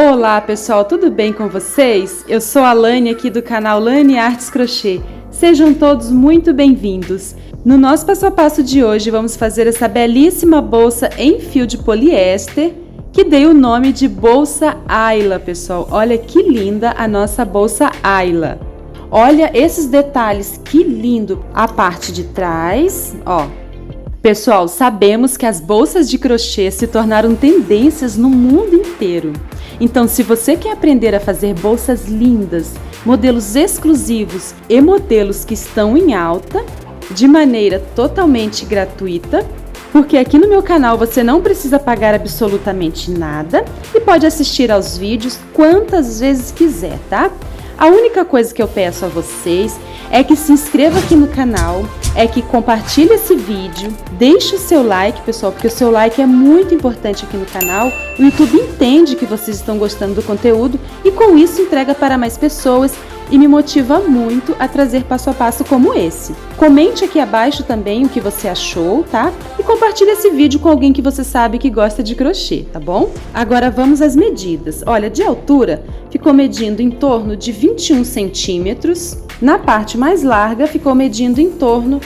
Olá pessoal, tudo bem com vocês? Eu sou a Lani aqui do canal Lani Artes Crochê. Sejam todos muito bem-vindos. No nosso passo a passo de hoje vamos fazer essa belíssima bolsa em fio de poliéster que dei o nome de bolsa Ayla, pessoal. Olha que linda a nossa bolsa Ayla. Olha esses detalhes, que lindo! A parte de trás, ó. Pessoal, sabemos que as bolsas de crochê se tornaram tendências no mundo inteiro. Então, se você quer aprender a fazer bolsas lindas, modelos exclusivos e modelos que estão em alta, de maneira totalmente gratuita, porque aqui no meu canal você não precisa pagar absolutamente nada e pode assistir aos vídeos quantas vezes quiser, tá? A única coisa que eu peço a vocês é que se inscreva aqui no canal, é que compartilhe esse vídeo, deixe o seu like, pessoal, porque o seu like é muito importante aqui no canal. O YouTube entende que vocês estão gostando do conteúdo e com isso entrega para mais pessoas e me motiva muito a trazer passo a passo como esse. Comente aqui abaixo também o que você achou, tá? E compartilhe esse vídeo com alguém que você sabe que gosta de crochê, tá bom? Agora vamos às medidas. Olha, de altura ficou medindo em torno de 21 centímetros. Na parte mais larga ficou medindo em torno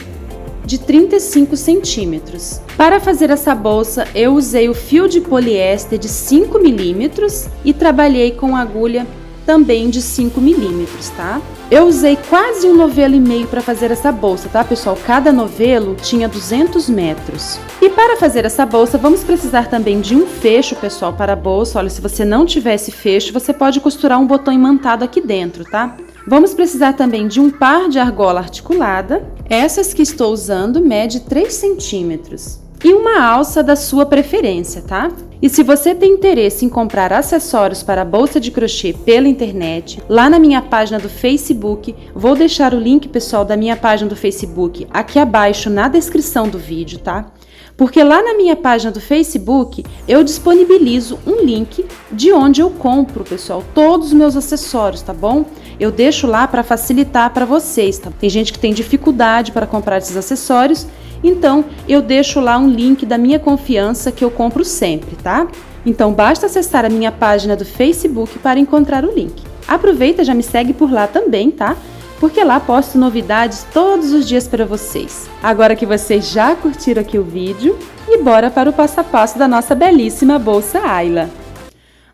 de 35 centímetros. Para fazer essa bolsa eu usei o fio de poliéster de 5 milímetros e trabalhei com agulha também de 5 milímetros, tá? Eu usei quase um novelo e meio para fazer essa bolsa, tá, pessoal? Cada novelo tinha 200 metros. E para fazer essa bolsa, vamos precisar também de um fecho, pessoal, para a bolsa. Olha, se você não tiver esse fecho, você pode costurar um botão imantado aqui dentro, tá? Vamos precisar também de um par de argola articulada. Essas que estou usando mede 3 centímetros. E uma alça da sua preferência, tá? E se você tem interesse em comprar acessórios para a bolsa de crochê pela internet, lá na minha página do Facebook, vou deixar o link, pessoal, da minha página do Facebook aqui abaixo na descrição do vídeo, tá? Porque lá na minha página do Facebook eu disponibilizo um link de onde eu compro, pessoal, todos os meus acessórios, tá bom? Eu deixo lá para facilitar para vocês, tá? Tem gente que tem dificuldade para comprar esses acessórios, então eu deixo lá um link da minha confiança que eu compro sempre, tá? Então basta acessar a minha página do Facebook para encontrar o link. Aproveita, já me segue por lá também, tá? Porque lá posto novidades todos os dias para vocês. Agora que vocês já curtiram aqui o vídeo, e bora para o passo a passo da nossa belíssima bolsa Ayla.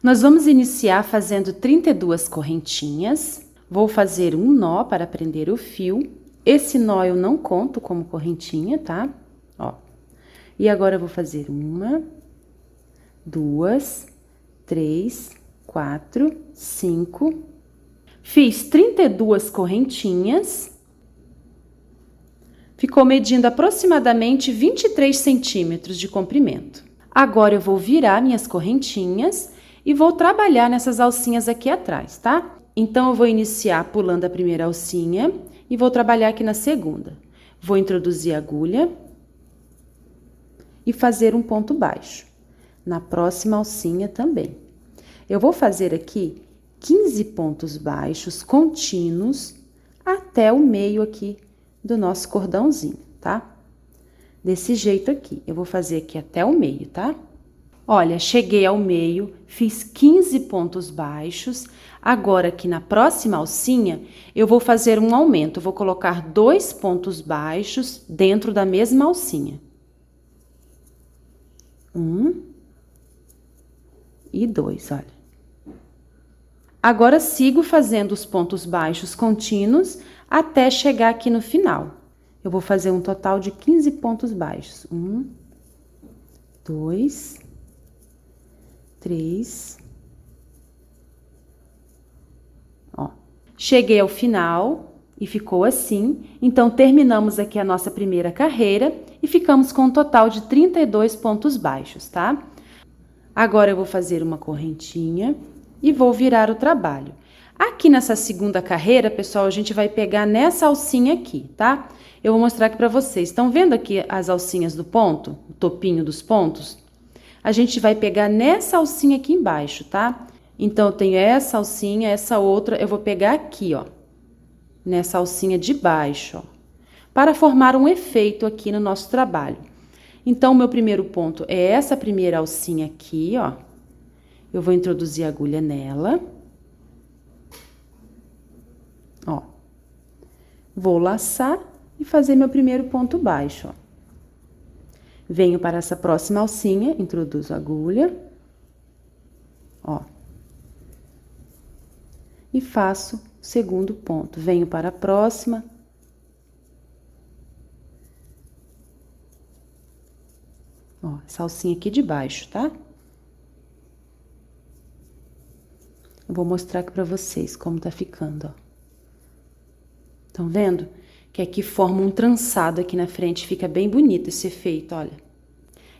Nós vamos iniciar fazendo 32 correntinhas. Vou fazer um nó para prender o fio. Esse nó eu não conto como correntinha, tá? Ó. E agora eu vou fazer 1, 2, 3, 4, 5. Fiz 32 correntinhas. Ficou medindo aproximadamente 23 centímetros de comprimento. Agora eu vou virar minhas correntinhas e vou trabalhar nessas alcinhas aqui atrás, tá? Então eu vou iniciar pulando a primeira alcinha e vou trabalhar aqui na segunda. Vou introduzir a agulha e fazer um ponto baixo. Na próxima alcinha também. Eu vou fazer aqui 15 pontos baixos contínuos até o meio aqui do nosso cordãozinho, tá? Desse jeito aqui. Eu vou fazer aqui até o meio, tá? Olha, cheguei ao meio, fiz 15 pontos baixos. Agora, aqui na próxima alcinha, eu vou fazer um aumento. Eu vou colocar 2 pontos baixos dentro da mesma alcinha. 1 e 2, olha. Agora, sigo fazendo os pontos baixos contínuos até chegar aqui no final. Eu vou fazer um total de 15 pontos baixos. 1, 2, 3. Ó, cheguei ao final e ficou assim. Então, terminamos aqui a nossa primeira carreira e ficamos com um total de 32 pontos baixos, tá? Agora, eu vou fazer uma correntinha e vou virar o trabalho. Aqui nessa segunda carreira, pessoal, a gente vai pegar nessa alcinha aqui, tá? Eu vou mostrar aqui pra vocês. Estão vendo aqui as alcinhas do ponto? O topinho dos pontos? A gente vai pegar nessa alcinha aqui embaixo, tá? Então, eu tenho essa alcinha, essa outra, eu vou pegar aqui, ó. Nessa alcinha de baixo, ó. Para formar um efeito aqui no nosso trabalho. Então, o meu primeiro ponto é essa primeira alcinha aqui, ó. Eu vou introduzir a agulha nela. Ó. Vou laçar e fazer meu primeiro ponto baixo, ó. Venho para essa próxima alcinha, introduzo a agulha. Ó. E faço o segundo ponto. Venho para a próxima. Ó, essa alcinha aqui de baixo, tá? Eu vou mostrar aqui pra vocês como tá ficando, ó. Estão vendo? Que aqui forma um trançado aqui na frente, fica bem bonito esse efeito, olha.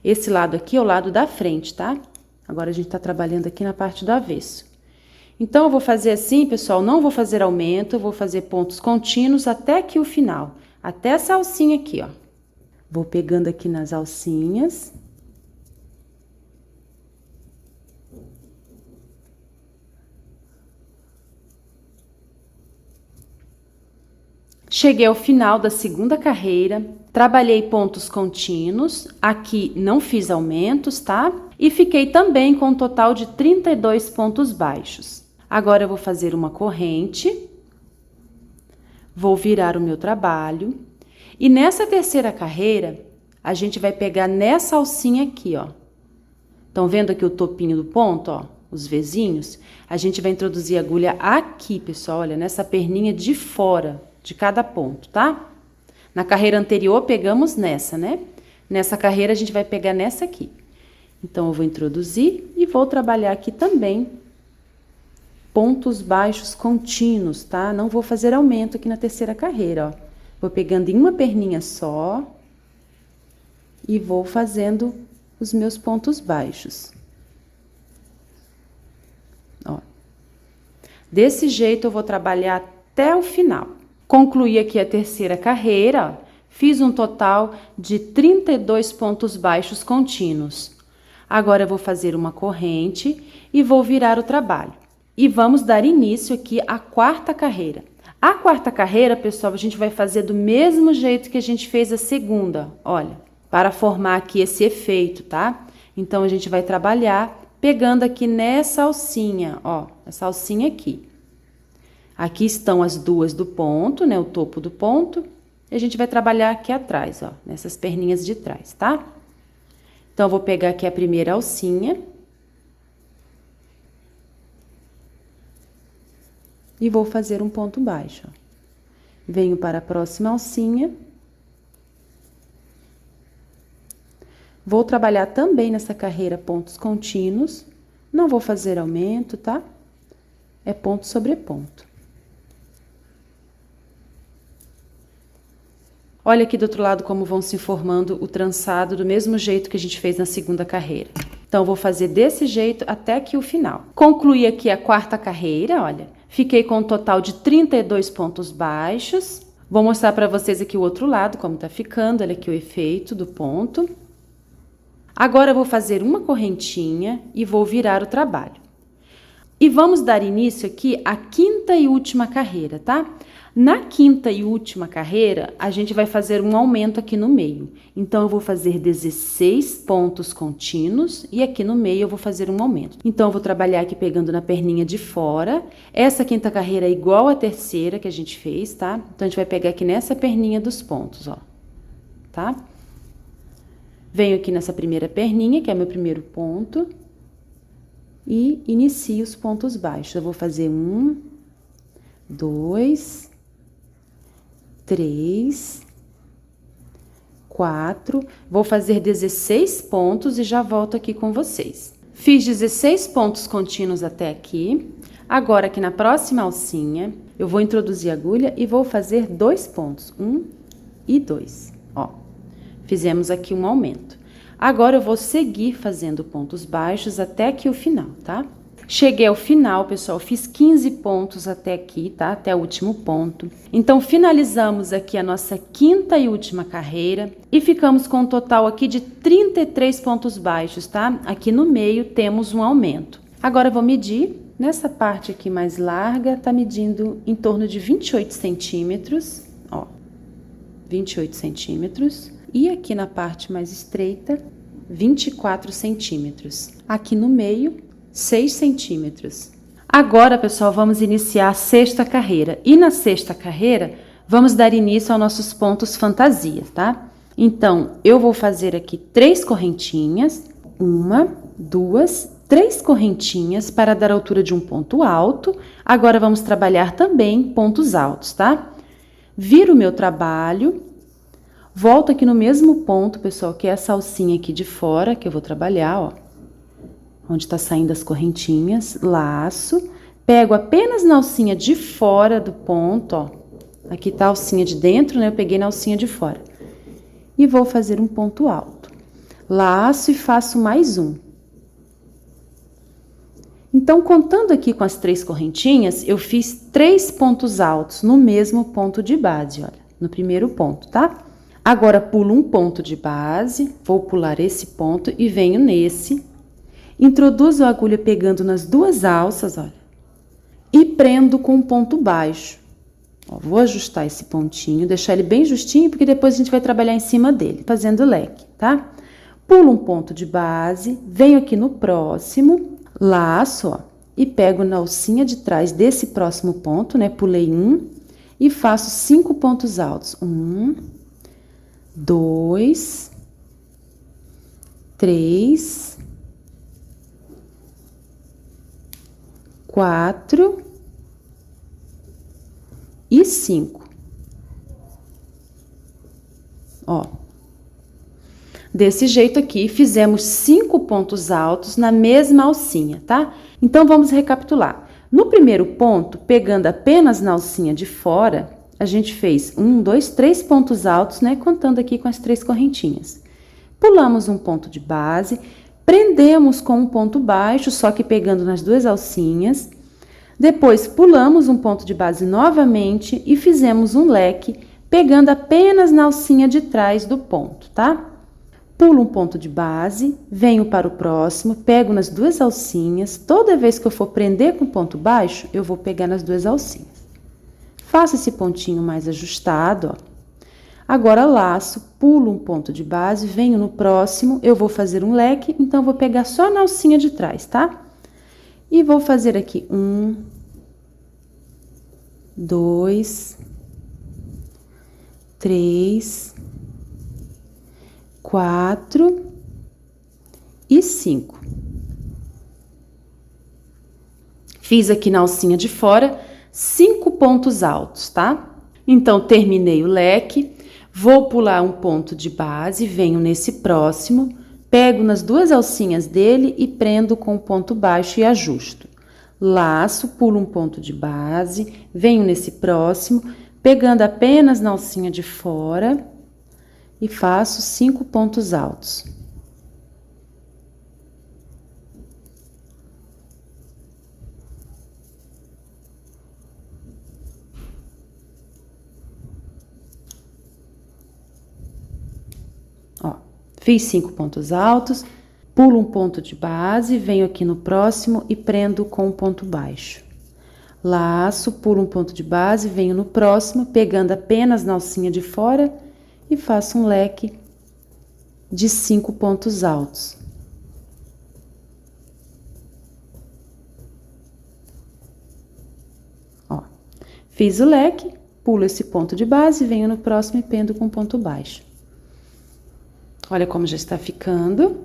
Esse lado aqui é o lado da frente, tá? Agora a gente tá trabalhando aqui na parte do avesso. Então, eu vou fazer assim, pessoal, não vou fazer aumento, eu vou fazer pontos contínuos até aqui o final. Até essa alcinha aqui, ó. Vou pegando aqui nas alcinhas. Cheguei ao final da segunda carreira, trabalhei pontos contínuos, aqui não fiz aumentos, tá? E fiquei também com um total de 32 pontos baixos. Agora eu vou fazer uma corrente, vou virar o meu trabalho, e nessa terceira carreira, a gente vai pegar nessa alcinha aqui, ó. Estão vendo aqui o topinho do ponto, ó? Os vezinhos? A gente vai introduzir a agulha aqui, pessoal, olha, nessa perninha de fora de cada ponto, tá? Na carreira anterior, pegamos nessa, né? Nessa carreira, a gente vai pegar nessa aqui. Então, eu vou introduzir e vou trabalhar aqui também pontos baixos contínuos, tá? Não vou fazer aumento aqui na terceira carreira, ó. Vou pegando em uma perninha só e vou fazendo os meus pontos baixos. Ó. Desse jeito, eu vou trabalhar até o final. Concluí aqui a terceira carreira, ó, fiz um total de 32 pontos baixos contínuos. Agora, eu vou fazer uma corrente e vou virar o trabalho. E vamos dar início aqui à quarta carreira. A quarta carreira, pessoal, a gente vai fazer do mesmo jeito que a gente fez a segunda, olha, para formar aqui esse efeito, tá? Então, a gente vai trabalhar pegando aqui nessa alcinha, ó, essa alcinha aqui. Aqui estão as duas do ponto, né, o topo do ponto, e a gente vai trabalhar aqui atrás, ó, nessas perninhas de trás, tá? Então, eu vou pegar aqui a primeira alcinha. E vou fazer um ponto baixo, ó. Venho para a próxima alcinha. Vou trabalhar também nessa carreira pontos contínuos. Não vou fazer aumento, tá? É ponto sobre ponto. Olha aqui do outro lado como vão se formando o trançado do mesmo jeito que a gente fez na segunda carreira. Então, vou fazer desse jeito até aqui o final. Concluí aqui a quarta carreira, olha. Fiquei com um total de 32 pontos baixos. Vou mostrar para vocês aqui o outro lado, como tá ficando. Olha aqui o efeito do ponto. Agora, eu vou fazer uma correntinha e vou virar o trabalho. E vamos dar início aqui à quinta e última carreira, tá? Na quinta e última carreira, a gente vai fazer um aumento aqui no meio. Então, eu vou fazer 16 pontos contínuos e aqui no meio eu vou fazer um aumento. Então, eu vou trabalhar aqui pegando na perninha de fora. Essa quinta carreira é igual à terceira que a gente fez, tá? Então, a gente vai pegar aqui nessa perninha dos pontos, ó. Tá? Venho aqui nessa primeira perninha, que é meu primeiro ponto. E inicio os pontos baixos. Eu vou fazer 1, 2, 3, 4, vou fazer 16 pontos e já volto aqui com vocês. Fiz 16 pontos contínuos até aqui. Agora, aqui na próxima alcinha, eu vou introduzir a agulha e vou fazer 2 pontos, 1 e 2, ó. Fizemos aqui um aumento. Agora, eu vou seguir fazendo pontos baixos até aqui o final, tá? Cheguei ao final, pessoal, fiz 15 pontos até aqui, tá? Até o último ponto. Então, finalizamos aqui a nossa quinta e última carreira e ficamos com um total aqui de 33 pontos baixos, tá? Aqui no meio temos um aumento. Agora, eu vou medir. Nessa parte aqui mais larga, tá medindo em torno de 28 centímetros, ó. 28 centímetros. E aqui na parte mais estreita, 24 centímetros. Aqui no meio, 6 centímetros. Agora, pessoal, vamos iniciar a sexta carreira. E na sexta carreira, vamos dar início aos nossos pontos fantasia, tá? Então, eu vou fazer aqui 3 correntinhas. 1, 2, 3 correntinhas para dar a altura de um ponto alto. Agora, vamos trabalhar também pontos altos, tá? Viro o meu trabalho. Volto aqui no mesmo ponto, pessoal, que é essa alcinha aqui de fora, que eu vou trabalhar, ó. Onde tá saindo as correntinhas, laço. Pego apenas na alcinha de fora do ponto, ó. Aqui tá a alcinha de dentro, né? Eu peguei na alcinha de fora. E vou fazer um ponto alto. Laço e faço mais um. Então, contando aqui com as 3 correntinhas, eu fiz 3 pontos altos no mesmo ponto de base, olha. No primeiro ponto, tá? Agora, pulo um ponto de base, vou pular esse ponto e venho nesse. Introduzo a agulha pegando nas 2 alças, olha. E prendo com um ponto baixo. Ó, vou ajustar esse pontinho, deixar ele bem justinho, porque depois a gente vai trabalhar em cima dele, fazendo leque, tá? Pulo um ponto de base, venho aqui no próximo, laço, ó, e pego na alcinha de trás desse próximo ponto, né? Pulei um e faço 5 pontos altos. 1, 2, 3, 4 e 5. Ó. Desse jeito aqui, fizemos 5 pontos altos na mesma alcinha, tá? Então, vamos recapitular. No primeiro ponto, pegando apenas na alcinha de fora, a gente fez 1, 2, 3 pontos altos, né? Contando aqui com as 3 correntinhas. Pulamos um ponto de base, prendemos com um ponto baixo, só que pegando nas 2 alcinhas. Depois, pulamos um ponto de base novamente e fizemos um leque, pegando apenas na alcinha de trás do ponto, tá? Pulo um ponto de base, venho para o próximo, pego nas 2 alcinhas. Toda vez que eu for prender com ponto baixo, eu vou pegar nas 2 alcinhas. Faço esse pontinho mais ajustado, ó. Agora, laço, pulo um ponto de base, venho no próximo, eu vou fazer um leque, então, vou pegar só na alcinha de trás, tá? E vou fazer aqui 1, 2, 3, 4 e 5. Fiz aqui na alcinha de fora 5 pontos altos, tá? Então, terminei o leque, vou pular um ponto de base, venho nesse próximo, pego nas 2 alcinhas dele e prendo com o ponto baixo e ajusto. Laço, pulo um ponto de base, venho nesse próximo, pegando apenas na alcinha de fora e faço 5 pontos altos. Ó, fiz 5 pontos altos, pulo um ponto de base, venho aqui no próximo e prendo com um ponto baixo. Laço, pulo um ponto de base, venho no próximo, pegando apenas na alcinha de fora e faço um leque de 5 pontos altos. Ó, fiz o leque, pulo esse ponto de base, venho no próximo e prendo com ponto baixo. Olha como já está ficando.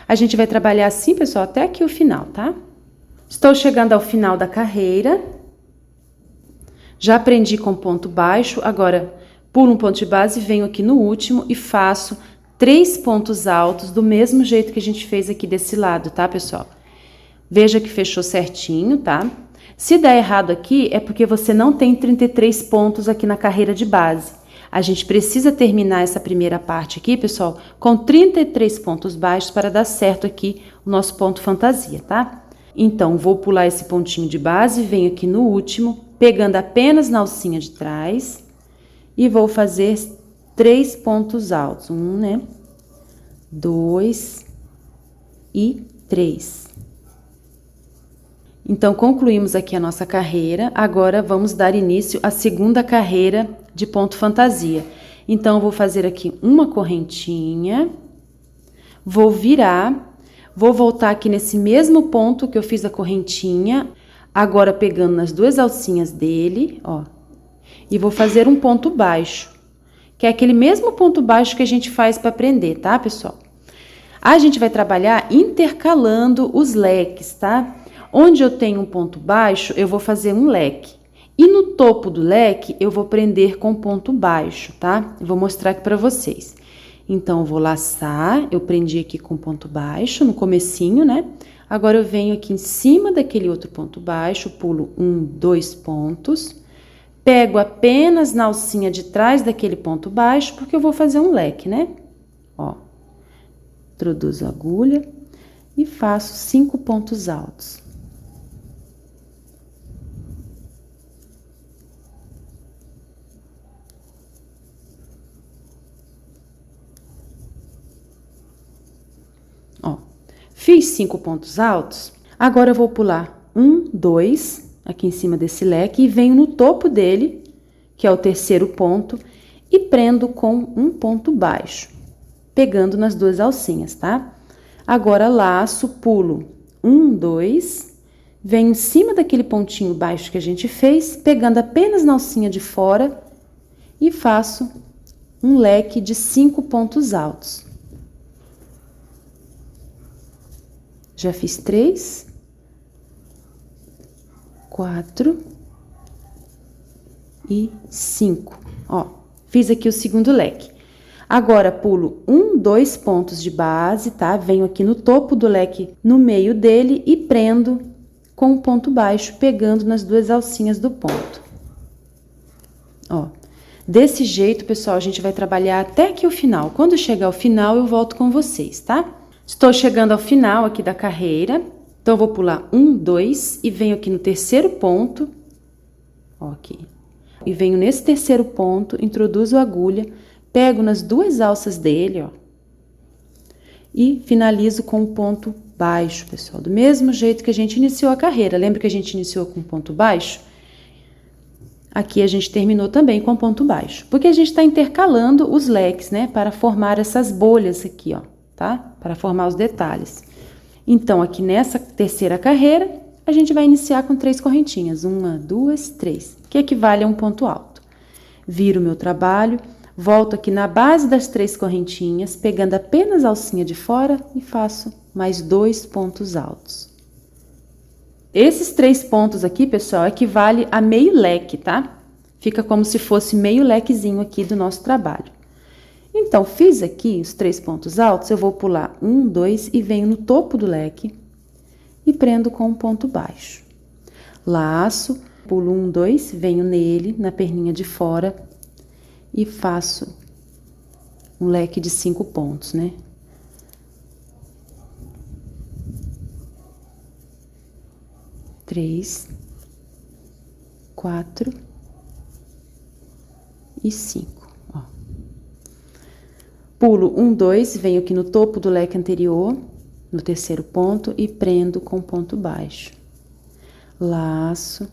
A gente vai trabalhar assim, pessoal, até aqui o final, tá? Estou chegando ao final da carreira. Já prendi com ponto baixo, agora pulo um ponto de base, venho aqui no último e faço 3 pontos altos do mesmo jeito que a gente fez aqui desse lado, tá, pessoal? Veja que fechou certinho, tá? Se der errado aqui, é porque você não tem 33 pontos aqui na carreira de base. A gente precisa terminar essa primeira parte aqui, pessoal, com 33 pontos baixos para dar certo aqui o nosso ponto fantasia, tá? Então, vou pular esse pontinho de base, venho aqui no último, pegando apenas na alcinha de trás e vou fazer 3 pontos altos. 1, né? 2 e 3. Então, concluímos aqui a nossa carreira. Agora, vamos dar início à segunda carreira de ponto fantasia. Então, vou fazer aqui uma correntinha, vou virar, Vou voltar aqui nesse mesmo ponto que eu fiz a correntinha, agora pegando nas duas alcinhas dele, ó, e vou fazer um ponto baixo, que é aquele mesmo ponto baixo que a gente faz para prender, tá, pessoal? A gente vai trabalhar intercalando os leques, tá? Onde eu tenho um ponto baixo, eu vou fazer um leque. E no topo do leque, eu vou prender com ponto baixo, tá? Eu vou mostrar aqui para vocês. Então, eu vou laçar, eu prendi aqui com ponto baixo, no comecinho, né? Agora, eu venho aqui em cima daquele outro ponto baixo, pulo 1, 2 pontos, pego apenas na alcinha de trás daquele ponto baixo, porque eu vou fazer um leque, né? Ó, introduzo a agulha e faço 5 pontos altos. Ó, fiz 5 pontos altos, agora eu vou pular 1, 2, aqui em cima desse leque, e venho no topo dele, que é o terceiro ponto, e prendo com um ponto baixo, pegando nas duas alcinhas, tá? Agora, laço, pulo 1, 2, venho em cima daquele pontinho baixo que a gente fez, pegando apenas na alcinha de fora, e faço um leque de 5 pontos altos. Já fiz 3, 4 e 5. Ó, fiz aqui o segundo leque. Agora, pulo 1, 2 pontos de base, tá? Venho aqui no topo do leque, no meio dele, e prendo com um ponto baixo, pegando nas duas alcinhas do ponto. Ó, desse jeito, pessoal, a gente vai trabalhar até aqui o final. Quando chegar ao final, eu volto com vocês, tá? Estou chegando ao final aqui da carreira, então, eu vou pular 1, 2 e venho aqui no terceiro ponto, ó, aqui. E venho nesse terceiro ponto, introduzo a agulha, pego nas duas alças dele, ó, e finalizo com um ponto baixo, pessoal. Do mesmo jeito que a gente iniciou a carreira, lembra que a gente iniciou com ponto baixo? Aqui a gente terminou também com ponto baixo, porque a gente está intercalando os leques, né, para formar essas bolhas aqui, ó. Tá? Para formar os detalhes. Então, aqui nessa terceira carreira, a gente vai iniciar com 3 correntinhas. 1, 2, 3, que equivale a um ponto alto. Viro o meu trabalho, volto aqui na base das 3 correntinhas, pegando apenas a alcinha de fora e faço mais 2 pontos altos. Esses 3 pontos aqui, pessoal, equivale a meio leque, tá? Fica como se fosse meio lequezinho aqui do nosso trabalho. Então, fiz aqui os 3 pontos altos, eu vou pular 1, 2 e venho no topo do leque e prendo com um ponto baixo. Laço, pulo 1, 2, venho nele, na perninha de fora e faço um leque de 5 pontos, né? Três, 4 e 5. Pulo 1, 2, venho aqui no topo do leque anterior, no terceiro ponto, e prendo com ponto baixo. Laço,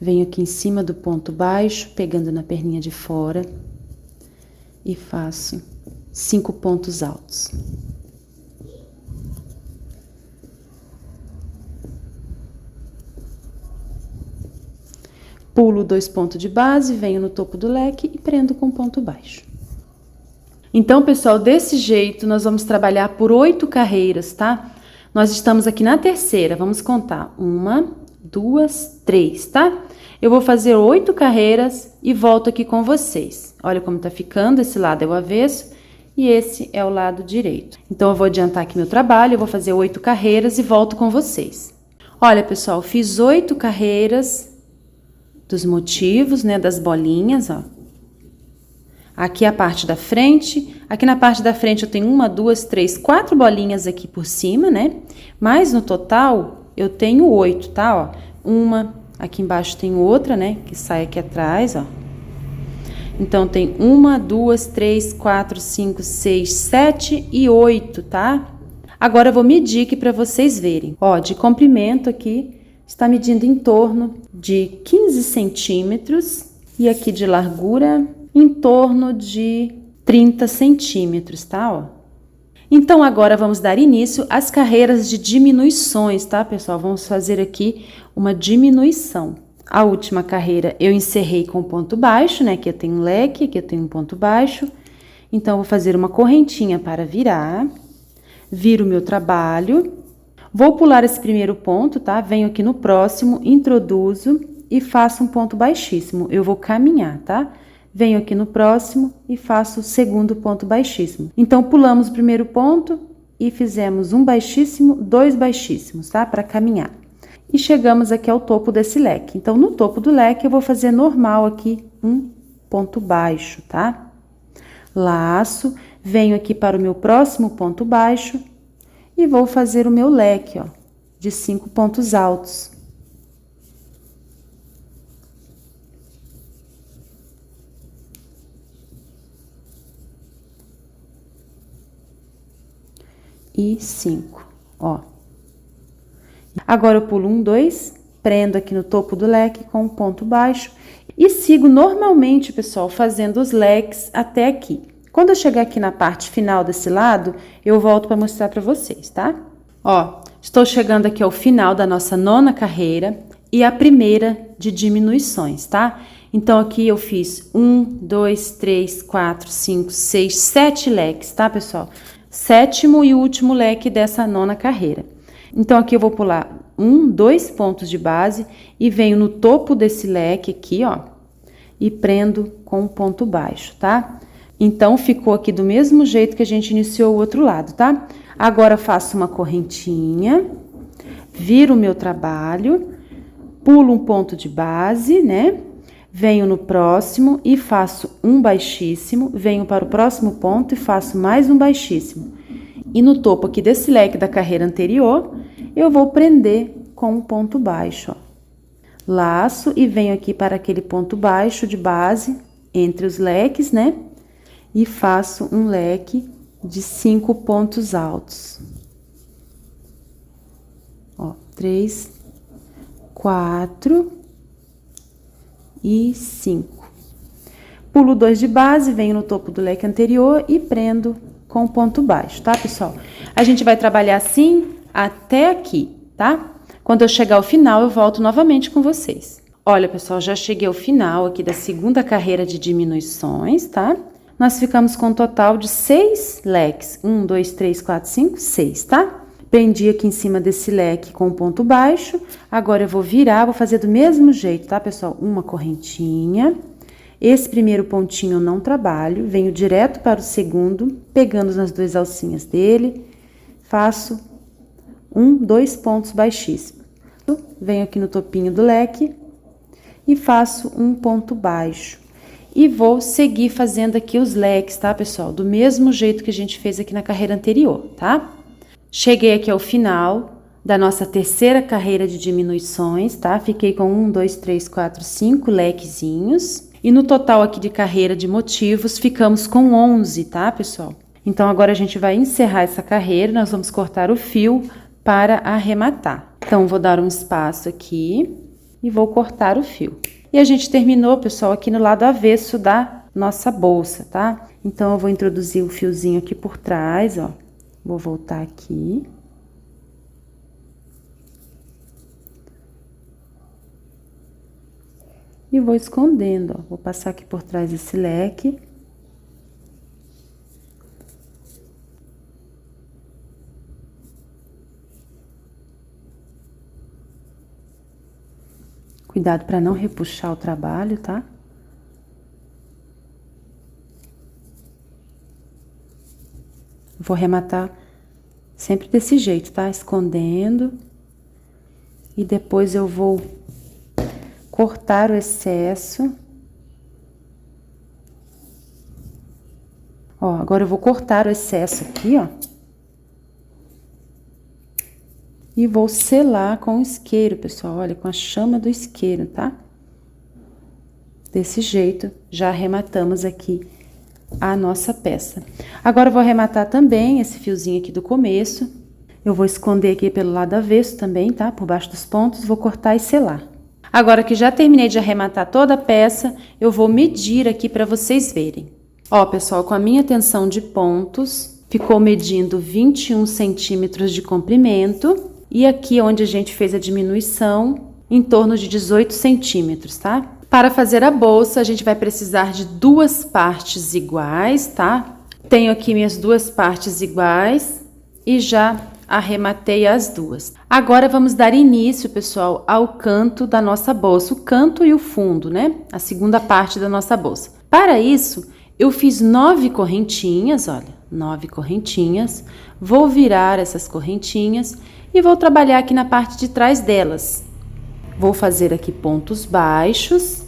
venho aqui em cima do ponto baixo, pegando na perninha de fora, e faço 5 pontos altos. Pulo 2 pontos de base, venho no topo do leque e prendo com ponto baixo. Então, pessoal, desse jeito, nós vamos trabalhar por 8 carreiras, tá? Nós estamos aqui na terceira, vamos contar. 1, 2, 3, tá? Eu vou fazer 8 carreiras e volto aqui com vocês. Olha como tá ficando, esse lado é o avesso e esse é o lado direito. Então, eu vou adiantar aqui meu trabalho, eu vou fazer 8 carreiras e volto com vocês. Olha, pessoal, fiz 8 carreiras dos motivos, né, das bolinhas, ó. Aqui a parte da frente, aqui na parte da frente eu tenho 1, 2, 3, 4 bolinhas aqui por cima, né? Mas no total eu tenho 8, tá? Ó, uma, aqui embaixo tem outra, né? Que sai aqui atrás, ó. Então, tem 1, 2, 3, 4, 5, 6, 7 e 8, tá? Agora eu vou medir aqui para vocês verem. Ó, de comprimento aqui está medindo em torno de 15 centímetros e aqui de largura em torno de 30 centímetros, tá? Ó. Então, agora vamos dar início às carreiras de diminuições, tá, pessoal? Vamos fazer aqui uma diminuição. A última carreira eu encerrei com ponto baixo, né? Aqui eu tenho um leque, aqui eu tenho um ponto baixo. Então, eu vou fazer uma correntinha para virar. Viro o meu trabalho. Vou pular esse primeiro ponto, tá? Venho aqui no próximo, introduzo e faço um ponto baixíssimo. Eu vou caminhar, tá? Venho aqui no próximo e faço o segundo ponto baixíssimo. Então, pulamos o primeiro ponto e fizemos um baixíssimo, dois baixíssimos, tá? Para caminhar. E chegamos aqui ao topo desse leque. Então, no topo do leque, eu vou fazer normal aqui um ponto baixo, tá? Laço, venho aqui para o meu próximo ponto baixo e vou fazer o meu leque, ó, de 5 pontos altos. E 5, ó. Agora eu pulo 1, 2, prendo aqui no topo do leque com um ponto baixo e sigo normalmente, pessoal, fazendo os leques até aqui. Quando eu chegar aqui na parte final desse lado, eu volto para mostrar para vocês, tá? Ó, estou chegando aqui ao final da nossa 9ª carreira e a primeira de diminuições, tá? Então, aqui eu fiz 1, 2, 3, 4, 5, 6, 7 leques, tá, pessoal? 7º e último leque dessa 9ª carreira. Então, aqui eu vou pular 1, 2 pontos de base e venho no topo desse leque aqui, ó, e prendo com um ponto baixo, tá? Então, ficou aqui do mesmo jeito que a gente iniciou o outro lado, tá? Agora, faço uma correntinha, viro o meu trabalho, pulo um ponto de base, né? Venho no próximo e faço um baixíssimo, venho para o próximo ponto e faço mais um baixíssimo. E no topo aqui desse leque da carreira anterior, eu vou prender com um ponto baixo, ó. Laço e venho aqui para aquele ponto baixo de base, entre os leques, né? E faço um leque de 5 pontos altos. Ó, 3, 4 e 5. Pulo 2 de base, venho no topo do leque anterior e prendo com ponto baixo, tá, pessoal? A gente vai trabalhar assim até aqui, tá? Quando eu chegar ao final, eu volto novamente com vocês. Olha, pessoal, já cheguei ao final aqui da 2ª carreira de diminuições, tá? Nós ficamos com um total de 6 leques. 1, 2, 3, 4, 5, 6, tá? Prendi aqui em cima desse leque com um ponto baixo. Agora eu vou virar, vou fazer do mesmo jeito, tá, pessoal? Uma correntinha. Esse primeiro pontinho eu não trabalho, venho direto para o segundo, pegando nas 2 alcinhas dele, faço 1, 2 pontos baixíssimos. Venho aqui no topinho do leque e faço um ponto baixo. E vou seguir fazendo aqui os leques, tá, pessoal? Do mesmo jeito que a gente fez aqui na carreira anterior, tá? Cheguei aqui ao final da nossa 3ª carreira de diminuições, tá? Fiquei com 1, 2, 3, 4, 5 lequezinhos. E no total aqui de carreira de motivos, ficamos com 11, tá, pessoal? Então, agora a gente vai encerrar essa carreira, nós vamos cortar o fio para arrematar. Então, vou dar um espaço aqui e vou cortar o fio. E a gente terminou, pessoal, aqui no lado avesso da nossa bolsa, tá? Então, eu vou introduzir o fiozinho aqui por trás, ó. Vou voltar aqui. E vou escondendo, ó. Vou passar aqui por trás desse leque. Cuidado para não repuxar o trabalho, tá? Vou arrematar sempre desse jeito, tá? Escondendo. E depois eu vou cortar o excesso. Ó, agora eu vou cortar o excesso aqui, ó. E vou selar com o isqueiro, pessoal, olha, com a chama do isqueiro, tá? Desse jeito, já arrematamos aqui a nossa peça. Agora, eu vou arrematar também esse fiozinho aqui do começo. Eu vou esconder aqui pelo lado avesso também, tá? Por baixo dos pontos, vou cortar e selar. Agora que já terminei de arrematar toda a peça, eu vou medir aqui para vocês verem. Ó, pessoal, com a minha tensão de pontos, ficou medindo 21 centímetros de comprimento. E aqui onde a gente fez a diminuição, em torno de 18 centímetros, tá? Para fazer a bolsa, a gente vai precisar de 2 partes iguais, tá? Tenho aqui minhas 2 partes iguais e já arrematei as 2. Agora vamos dar início, pessoal, ao canto da nossa bolsa, o canto e o fundo, né? A segunda parte da nossa bolsa. Para isso, eu fiz 9 correntinhas, olha, 9 correntinhas. Vou virar essas correntinhas e vou trabalhar aqui na parte de trás delas. Vou fazer aqui pontos baixos,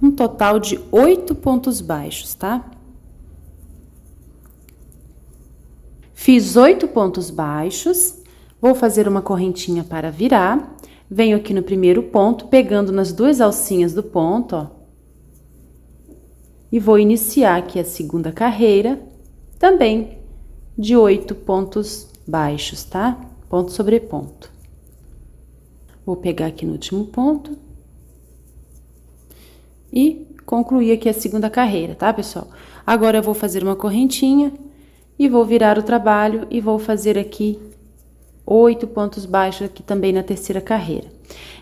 um total de 8 pontos baixos, tá? Fiz 8 pontos baixos, vou fazer uma correntinha para virar, venho aqui no primeiro ponto, pegando nas 2 alcinhas do ponto, ó, e vou iniciar aqui a segunda carreira, também de 8 pontos baixos, tá? Ponto sobre ponto. Vou pegar aqui no último ponto e concluir aqui a segunda carreira, tá, pessoal? Agora eu vou fazer uma correntinha e vou virar o trabalho e vou fazer aqui 8 pontos baixos aqui também na terceira carreira.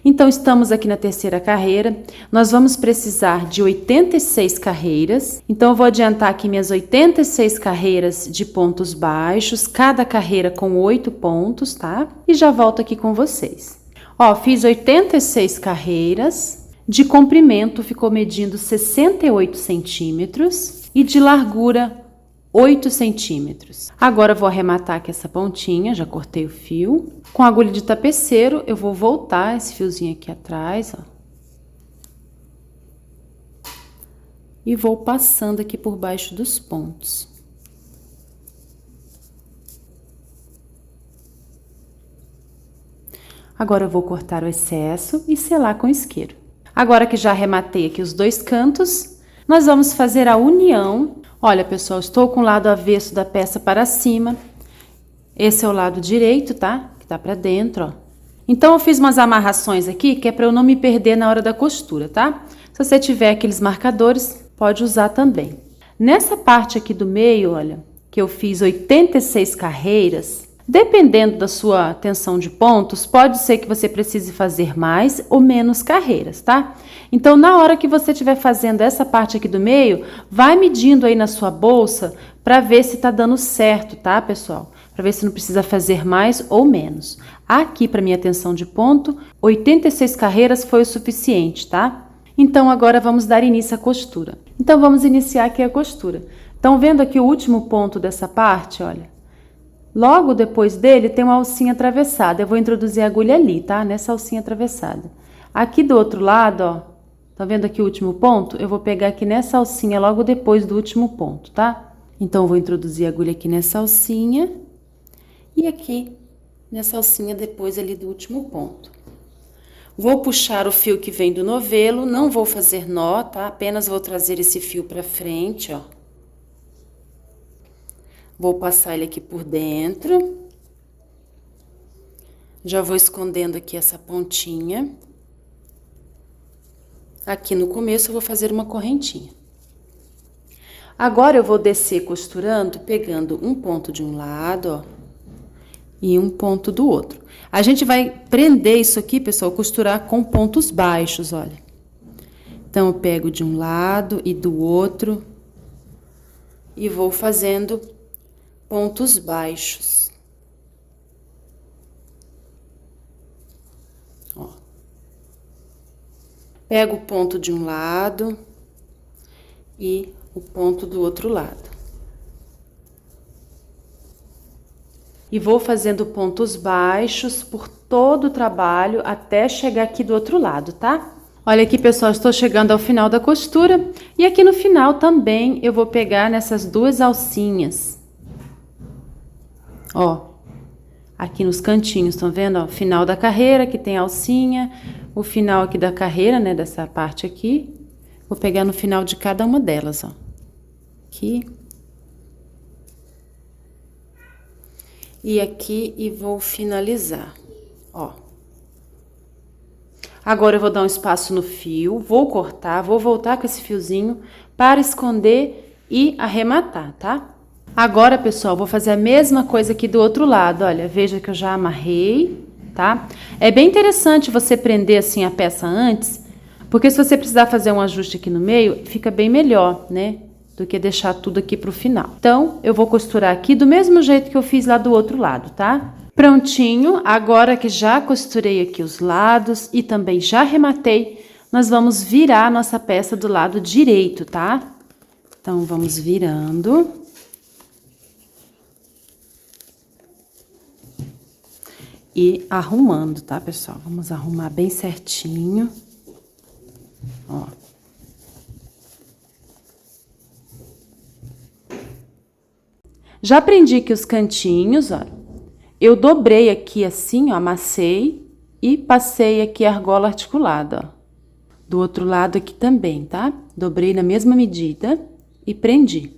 Então, estamos aqui na terceira carreira, nós vamos precisar de 86 carreiras. Então, eu vou adiantar aqui minhas 86 carreiras de pontos baixos, cada carreira com 8 pontos, tá? E já volto aqui com vocês. Ó, fiz 86 carreiras, de comprimento ficou medindo 68 centímetros e de largura 8 centímetros. Agora eu vou arrematar aqui essa pontinha, já cortei o fio. Com a agulha de tapeceiro, eu vou voltar esse fiozinho aqui atrás, ó. E vou passando aqui por baixo dos pontos. Agora eu vou cortar o excesso e selar com isqueiro. Agora que já arrematei aqui os 2 cantos, nós vamos fazer a união. Olha, pessoal, estou com o lado avesso da peça para cima. Esse é o lado direito, tá? Que tá para dentro, ó. Então, eu fiz umas amarrações aqui, que é para eu não me perder na hora da costura, tá? Se você tiver aqueles marcadores, pode usar também. Nessa parte aqui do meio, olha, que eu fiz 86 carreiras, dependendo da sua tensão de pontos, pode ser que você precise fazer mais ou menos carreiras, tá? Então, na hora que você estiver fazendo essa parte aqui do meio, vai medindo aí na sua bolsa para ver se tá dando certo, tá, pessoal? Para ver se não precisa fazer mais ou menos. Aqui, para minha tensão de ponto, 86 carreiras foi o suficiente, tá? Então, agora vamos dar início à costura. Então, vamos iniciar aqui a costura. Estão vendo aqui o último ponto dessa parte, olha? Logo depois dele tem uma alcinha atravessada. Eu vou introduzir a agulha ali, tá? Nessa alcinha atravessada. Aqui do outro lado, ó, tá vendo aqui o último ponto? Eu vou pegar aqui nessa alcinha logo depois do último ponto, tá? Então, eu vou introduzir a agulha aqui nessa alcinha e aqui nessa alcinha depois ali do último ponto. Vou puxar o fio que vem do novelo, não vou fazer nó, tá? Apenas vou trazer esse fio pra frente, ó. Vou passar ele aqui por dentro. Já vou escondendo aqui essa pontinha. Aqui no começo eu vou fazer uma correntinha. Agora eu vou descer costurando, pegando um ponto de um lado, ó, e um ponto do outro. A gente vai prender isso aqui, pessoal, costurar com pontos baixos, olha. Então, eu pego de um lado e do outro e vou fazendo pontos baixos. Ó. Pego o ponto de um lado e o ponto do outro lado. E vou fazendo pontos baixos por todo o trabalho até chegar aqui do outro lado, tá? Olha aqui, pessoal, estou chegando ao final da costura. E aqui no final também eu vou pegar nessas 2 alcinhas. Ó, aqui nos cantinhos, estão vendo? Ó, final da carreira, que tem alcinha. O final aqui da carreira, né, dessa parte aqui. Vou pegar no final de cada uma delas, ó. Aqui. E aqui, e vou finalizar, ó. Agora eu vou dar um espaço no fio, vou cortar, vou voltar com esse fiozinho para esconder e arrematar, tá? Agora, pessoal, vou fazer a mesma coisa aqui do outro lado. Olha, veja que eu já amarrei, tá? É bem interessante você prender assim a peça antes, porque se você precisar fazer um ajuste aqui no meio, fica bem melhor, né? Do que deixar tudo aqui pro final. Então, eu vou costurar aqui do mesmo jeito que eu fiz lá do outro lado, tá? Prontinho, agora que já costurei aqui os lados e também já rematei, nós vamos virar a nossa peça do lado direito, tá? Então, vamos virando. E arrumando, tá, pessoal? Vamos arrumar bem certinho. Ó. Já prendi aqui os cantinhos, ó. Eu dobrei aqui assim, ó, amassei e passei aqui a argola articulada, ó. Do outro lado aqui também, tá? Dobrei na mesma medida e prendi.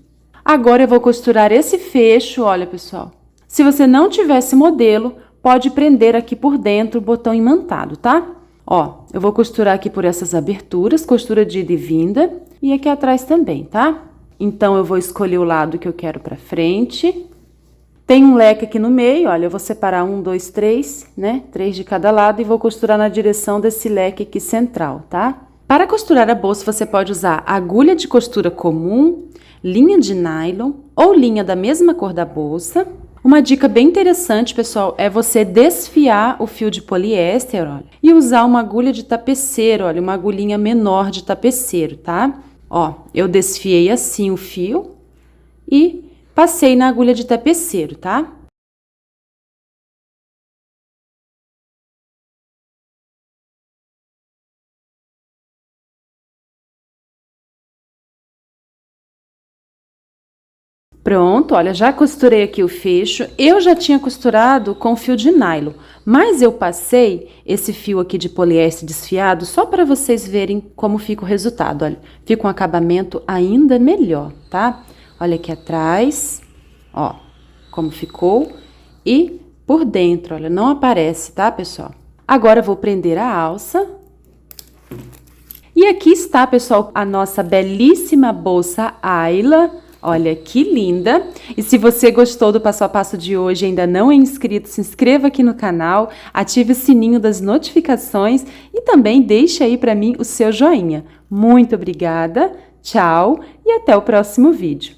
Agora eu vou costurar esse fecho, olha, pessoal. Se você não tiver esse modelo, pode prender aqui por dentro o botão imantado, tá? Ó, eu vou costurar aqui por essas aberturas, costura de ida e vinda, e aqui atrás também, tá? Então, eu vou escolher o lado que eu quero pra frente. Tem um leque aqui no meio, olha, eu vou separar 1, 2, 3, né? 3 de cada lado e vou costurar na direção desse leque aqui central, tá? Para costurar a bolsa, você pode usar agulha de costura comum, linha de nylon ou linha da mesma cor da bolsa. Uma dica bem interessante, pessoal, é você desfiar o fio de poliéster, olha, e usar uma agulha de tapeceiro, olha, uma agulhinha menor de tapeceiro, tá? Ó, eu desfiei assim o fio e passei na agulha de tapeceiro, tá? Pronto, olha, já costurei aqui o fecho. Eu já tinha costurado com fio de nylon, mas eu passei esse fio aqui de poliéster desfiado só para vocês verem como fica o resultado, olha. Fica um acabamento ainda melhor, tá? Olha aqui atrás, ó, como ficou. E por dentro, olha, não aparece, tá, pessoal? Agora eu vou prender a alça. E aqui está, pessoal, a nossa belíssima bolsa Ayla. Olha que linda! E se você gostou do passo a passo de hoje e ainda não é inscrito, se inscreva aqui no canal, ative o sininho das notificações e também deixe aí para mim o seu joinha. Muito obrigada, tchau e até o próximo vídeo.